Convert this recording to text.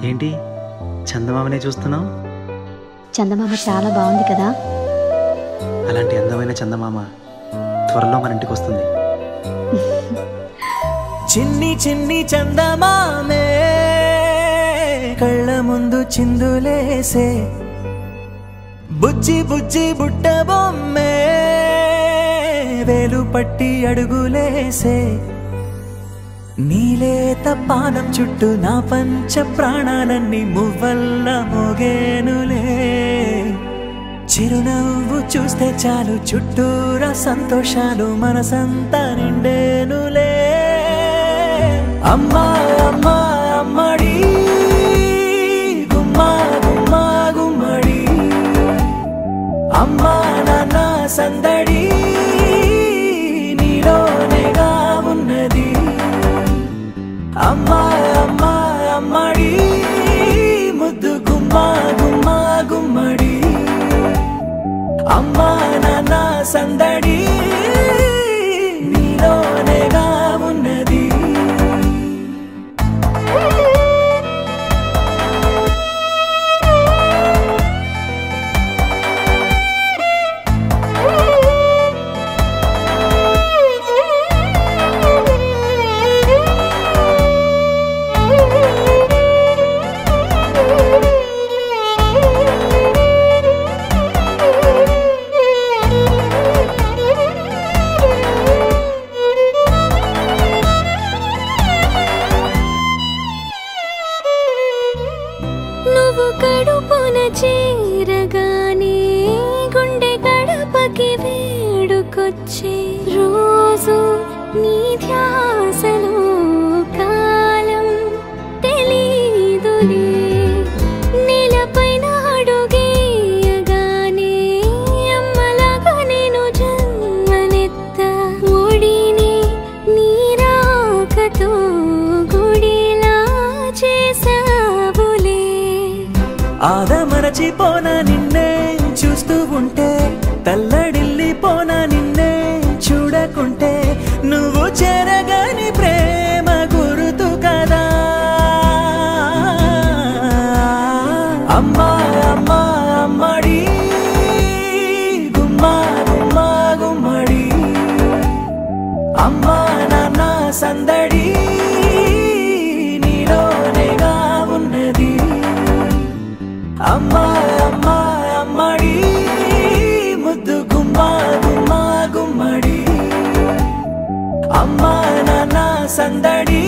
ఏంటి చందమామనే చూస్తున్నావు? చందమామ చాలా బాగుంది కదా. అలాంటి అందమైన చందమామ త్వరలో మన ఇంటికి వస్తుంది. చిన్ని చిన్ని చందమామే కళ్ళ ముందు చిందులేసే, బుజ్జి బుజ్జి బుట్ట బొమ్మే వేలు పట్టి అడుగులేసే, నీలేత పానం చుట్టూ నా పంచ ప్రాణాలన్నీ మువ్వల్ల మోగేనులే. చిరునవ్వు చూస్తే చాలు చుట్టూరా సంతోషాలు మనసంతా నిండేనులే. అమ్మా అమ్మా అమ్మడి గుమ్మా గుమ్మా గుమ్మడి, అమ్మా నాన్న సందడి నీలోనేగా ఉన్నది. అమ్మా అమ్మా అమ్మడి ముద్దు గుమ్మా గుమ్మా గుమ్మడి, అమ్మా నాన్న సందడి నీలోనేగా ఉన్నది. నువ్వు కడుపున చేరగానే గుండె గడపకి వేడుకొచ్చే, రోజు నీ ధ్యాసలో కాలం తెలీదులే. నేలపైన అడుగేయగానే అమ్మలాగా నేను జన్మనెత్త, ఒడిని నీ రాకతో గుడిలా చేసావులే. ఆదమరచిపోనా నిన్నే చూస్తూ ఉంటే, తల్లడిల్లిపోనా నిన్నే చూడకుంటే, నువ్వు చెరగని ప్రేమ గురుతు కదా. అమ్మా అమ్మా అమ్మడి గుమ్మా గుమ్మా గుమ్మడి, అమ్మా నాన్న సందడి నీలోనేగా ఉన్నది. అమ్మా అమ్మా అమ్మడి ముద్దు గుమ్మా గుమ్మా గుమ్మడి, అమ్మా నాన్న సందడి